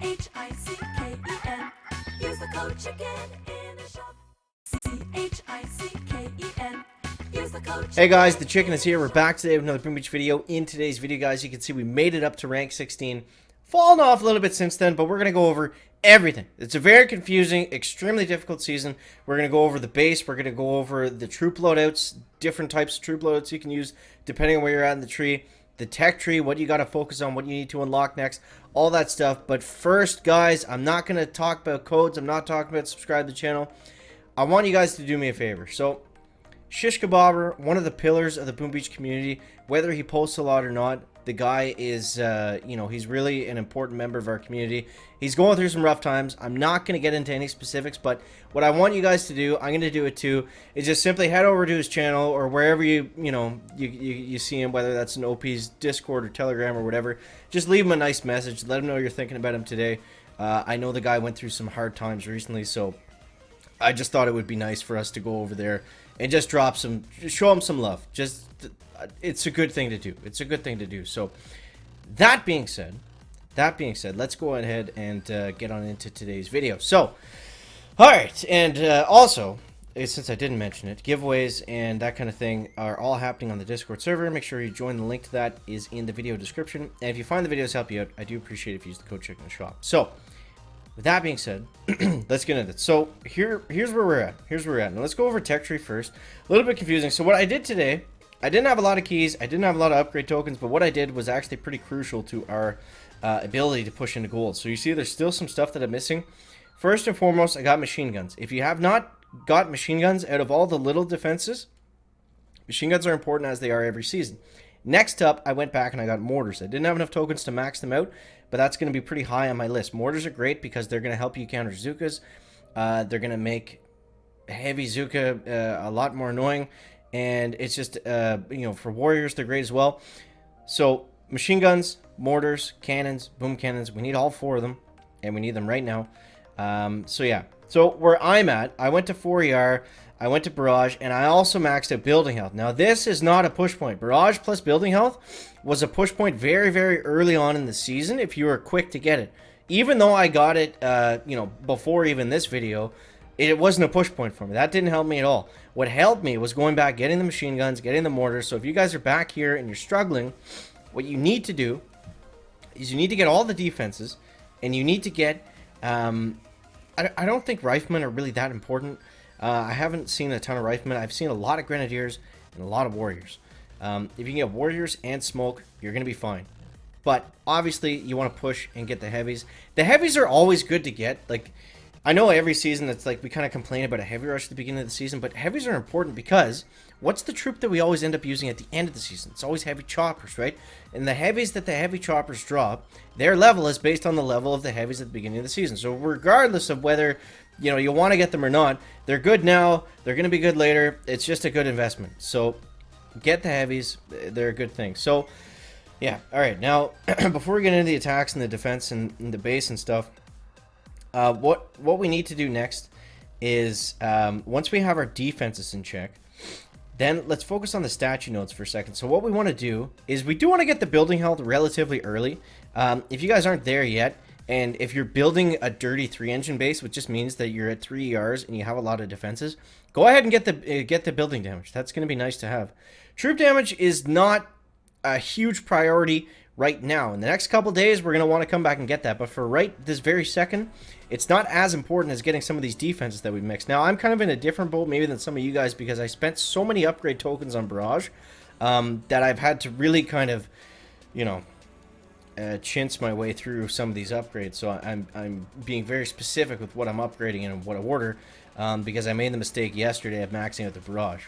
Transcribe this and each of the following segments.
CHICKEN. Use the code CHICKEN in the shop. CHICKEN. Use the code CHICKEN. Hey guys, the Chicken is here. We're back today with another Boom Beach video. In today's video, guys, you can see we made it up to rank 16. Fallen off a little bit since then, but we're going to go over everything. It's a very confusing, extremely difficult season. We're going to go over the base. We're going to go over the troop loadouts, different types of troop loadouts you can use depending on where you're at in the tree, the tech tree, what you got to focus on, what you need to unlock next, all that stuff. But first, guys, I'm not going to talk about codes. I'm not talking about subscribe to the channel. I want you guys to do me a favor. So, Shish Kebabber, one of the pillars of the Boom Beach community, whether he posts a lot or not, the guy is, he's really an important member of our community. He's going through some rough times. I'm not going to get into any specifics, but what I want you guys to do, I'm going to do it too, is just simply head over to his channel or wherever you see him, whether that's in OP's Discord or Telegram or whatever. Just leave him a nice message. Let him know you're thinking about him today. I know the guy went through some hard times recently, so I just thought it would be nice for us to go over there and just show him some love. It's a good thing to do. It's a good thing to do. So, that being said, let's go ahead and get on into today's video. So, alright, and also, since I didn't mention it, giveaways and that kind of thing are all happening on the Discord server. Make sure you join. The link to that is in the video description. And if you find the videos help you out, I do appreciate if you use the code CHICKEN in the shop. So, with that being said, let's get into it. So, here's where we're at. Now, let's go over tech tree first. A little bit confusing. So, what I did today, I didn't have a lot of keys. I didn't have a lot of upgrade tokens. But what I did was actually pretty crucial to our ability to push into gold. So, you see there's still some stuff that I'm missing. First and foremost, I got machine guns. If you have not got machine guns out of all the little defenses, machine guns are important as they are every season. Next up, I went back and I got mortars. I didn't have enough tokens to max them out, but that's going to be pretty high on my list. Mortars are great because they're going to help you counter Zookas. They're going to make heavy Zooka a lot more annoying, and it's just, for warriors, they're great as well. So, machine guns, mortars, cannons, boom cannons, we need all four of them, and we need them right now. So where I'm at, I went to 4ER, I went to Barrage, and I also maxed out Building Health. Now, this is not a push point. Barrage plus Building Health was a push point very, very early on in the season if you were quick to get it. Even though I got it, before even this video, it wasn't a push point for me. That didn't help me at all. What helped me was going back, getting the machine guns, getting the mortars. So if you guys are back here and you're struggling, what you need to do is you need to get all the defenses, and you need to get... I don't think riflemen are really that important. I haven't seen a ton of riflemen. I've seen a lot of grenadiers and a lot of warriors. If you can get warriors and smoke, you're going to be fine. But obviously, you want to push and get the heavies. The heavies are always good to get. Like, I know every season it's like we kind of complain about a heavy rush at the beginning of the season, but heavies are important because what's the troop that we always end up using at the end of the season? It's always heavy choppers, right? And the heavies that the heavy choppers drop, their level is based on the level of the heavies at the beginning of the season. So regardless of whether, you want to get them or not, they're good now, they're going to be good later. It's just a good investment. So get the heavies, they're a good thing. So yeah, all right. Now, before we get into the attacks and the defense and the base and stuff, what we need to do next is once we have our defenses in check, then let's focus on the statue nodes for a second. So what we want to do is we do want to get the building health relatively early. If you guys aren't there yet, and if you're building a dirty 3-engine base, which just means that you're at 3 ERs and you have a lot of defenses, go ahead and get the building damage. That's going to be nice to have. Troop damage is not a huge priority right now. In the next couple days, we're going to want to come back and get that. But for right this very second, it's not as important as getting some of these defenses that we mixed. Now, I'm kind of in a different boat maybe than some of you guys because I spent so many upgrade tokens on Barrage that I've had to really kind of, chintz my way through some of these upgrades. So I'm being very specific with what I'm upgrading and what order because I made the mistake yesterday of maxing out the Barrage.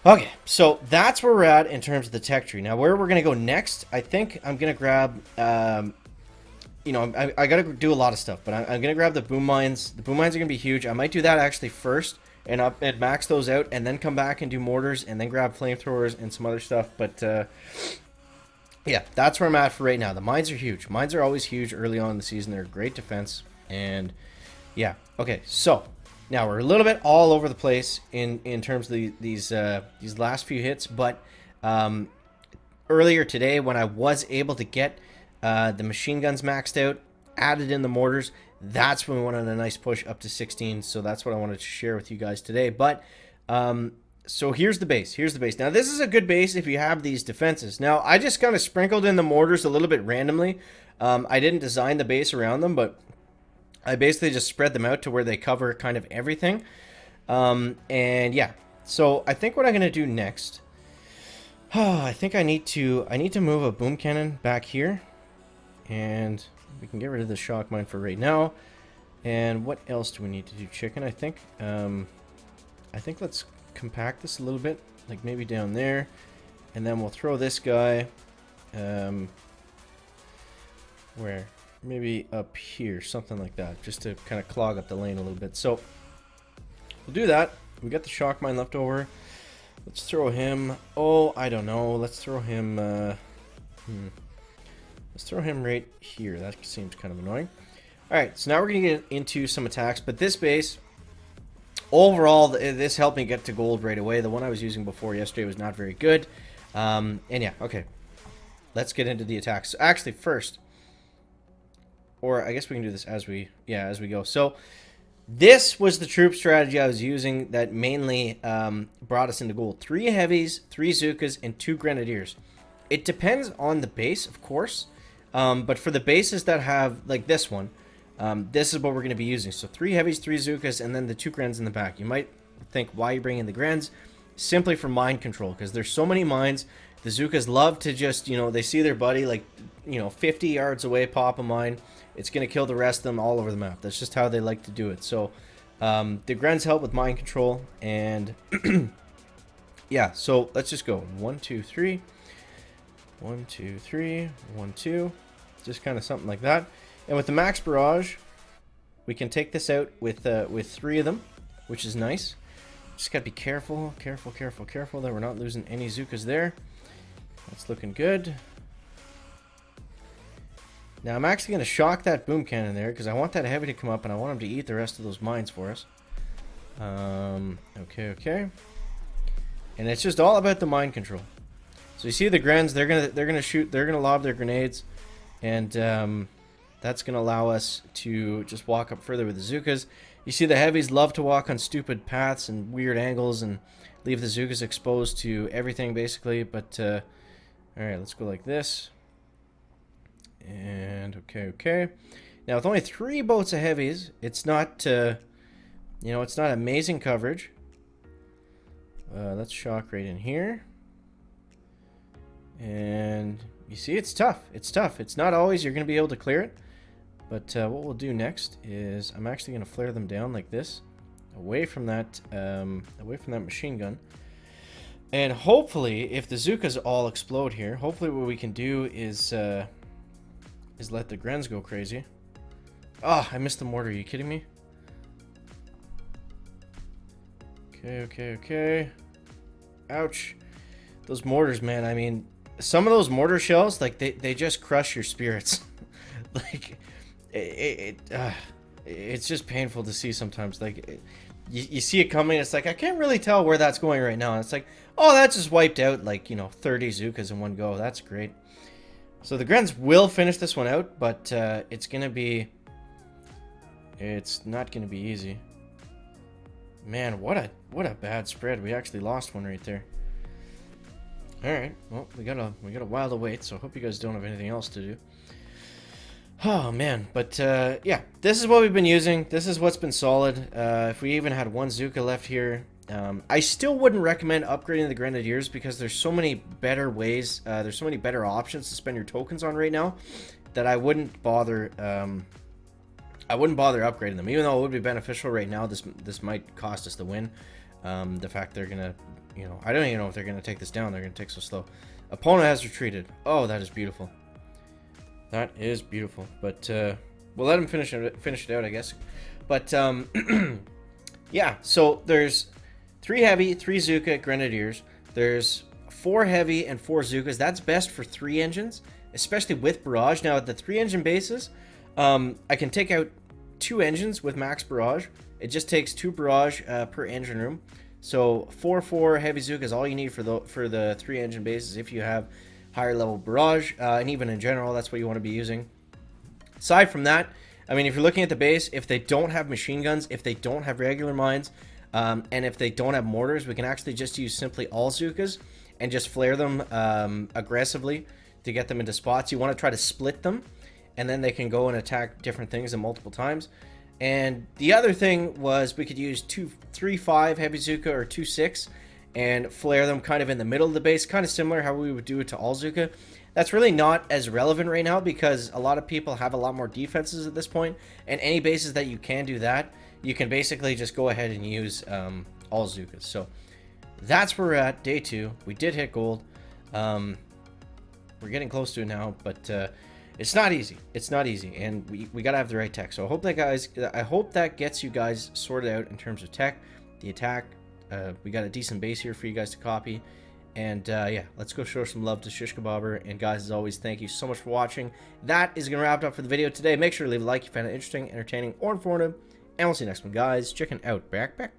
Okay, so that's where we're at in terms of the tech tree. Now, where we're going to go next, I think I'm going to grab, I got to do a lot of stuff, but I'm going to grab the boom mines. The boom mines are going to be huge. I might do that actually first and max those out and then come back and do mortars and then grab flamethrowers and some other stuff. But, yeah, that's where I'm at for right now. The mines are huge. Mines are always huge early on in the season. They're a great defense. And, yeah, okay, so... Now, we're a little bit all over the place in terms of these last few hits, but earlier today when I was able to get the machine guns maxed out, added in the mortars, that's when we went on a nice push up to 16. So that's what I wanted to share with you guys today. But so here's the base. Here's the base. Now this is a good base if you have these defenses. Now I just kind of sprinkled in the mortars a little bit randomly. I didn't design the base around them, but I basically just spread them out to where they cover kind of everything. And yeah, so I think what I'm gonna do next, I think I need to move a boom cannon back here, and we can get rid of the shock mine for right now. And what else do we need to do, chicken? I think let's compact this a little bit, like maybe down there, and then we'll throw this guy where maybe up here, something like that, just to kind of clog up the lane a little bit. So we'll do that. We got the shock mine left over. Let's throw him, oh, I don't know, let's throw him let's throw him right here. That seems kind of annoying. Alright, so now we're gonna get into some attacks, but this base overall, this helped me get to gold right away. The one I was using before yesterday was not very good. And yeah, okay. Let's get into the attacks. So actually, first, or I guess we can do this as we go. So this was the troop strategy I was using that mainly brought us into gold. 3 heavies, 3 Zookas, and 2 grenadiers. It depends on the base, of course. But for the bases that have, like this one, this is what we're going to be using. So 3 heavies, 3 Zookas, and then the 2 Grens in the back. You might think, why are you bringing the Grens? Simply for mine control, because there's so many mines. The Zookas love to just, they see their buddy like, 50 yards away, pop a mine. It's going to kill the rest of them all over the map. That's just how they like to do it. So the Grens help with mine control. And yeah, so let's just go. 1, 2, 3. 1, 2, 3. 1, 2. Just kind of something like that. And with the max barrage, we can take this out with 3 of them, which is nice. Just gotta be careful that we're not losing any Zookas there. That's looking good. Now I'm actually gonna shock that boom cannon there because I want that heavy to come up and I want him to eat the rest of those mines for us. Okay. And it's just all about the mine control. So you see the Grens, they're gonna lob their grenades, and that's going to allow us to just walk up further with the Zookas. You see the heavies love to walk on stupid paths and weird angles and leave the Zookas exposed to everything, basically. But, alright, let's go like this. And, okay. Now, with only 3 boats of heavies, it's not, it's not amazing coverage. Let's shock right in here. And you see, it's tough. It's not always you're going to be able to clear it. But what we'll do next is I'm actually going to flare them down like this, away from that machine gun. And hopefully, if the Zookas all explode here, hopefully what we can do is let the Grens go crazy. Oh, I missed the mortar. Are you kidding me? Okay. Ouch. Those mortars, man. I mean, some of those mortar shells, like they just crush your spirits. Like it's just painful to see sometimes. Like you see it coming, it's like I can't really tell where that's going right now. And it's like, oh, that just wiped out like 30 Zookas in one go. That's great. So the Grens will finish this one out, but it's not gonna be easy. Man, what a bad spread. We actually lost one right there. Alright, well, we got a while to wait, so I hope you guys don't have anything else to do. Oh, man, but, yeah, this is what we've been using. This is what's been solid. If we even had 1 Zooka left here, I still wouldn't recommend upgrading the Grenadiers because there's so many better ways, there's so many better options to spend your tokens on right now that I wouldn't bother, upgrading them. Even though it would be beneficial right now, this might cost us the win. The fact they're gonna, I don't even know if they're gonna take this down. They're gonna take so slow. Opponent has retreated. Oh, that is beautiful. That is beautiful. But we'll let him finish it out, I guess. But yeah. So there's 3 heavy, 3 Zooka Grenadiers. There's 4 heavy and 4 Zookas. That's best for 3 engines, especially with barrage. Now at the 3 engine bases, I can take out 2 engines with max barrage. It just takes 2 barrage per engine room. So 4 heavy Zooka is all you need for the 3 engine bases if you have higher level barrage, and even in general, that's what you want to be using. Aside from that, I mean, if you're looking at the base, if they don't have machine guns, if they don't have regular mines, and if they don't have mortars, we can actually just use simply all Zukas and just flare them aggressively to get them into spots. You want to try to split them, and then they can go and attack different things in multiple times. And the other thing was we could use 2-3-5 heavy Zuka or 2-6 and flare them kind of in the middle of the base, kind of similar how we would do it to all Zuka. That's really not as relevant right now because a lot of people have a lot more defenses at this point, and any bases that you can do that, you can basically just go ahead and use all Zukas. So that's where we're at, day 2. We did hit gold. We're getting close to it now, but it's not easy. It's not easy, and we gotta have the right tech. So I hope that gets you guys sorted out in terms of tech, the attack. We got a decent base here for you guys to copy. And yeah, let's go show some love to Shish Kebabber. And guys, as always, thank you so much for watching. That is going to wrap it up for the video today. Make sure to leave a like if you found it interesting, entertaining, or informative. And we'll see you next one, guys. Chicken out. Back.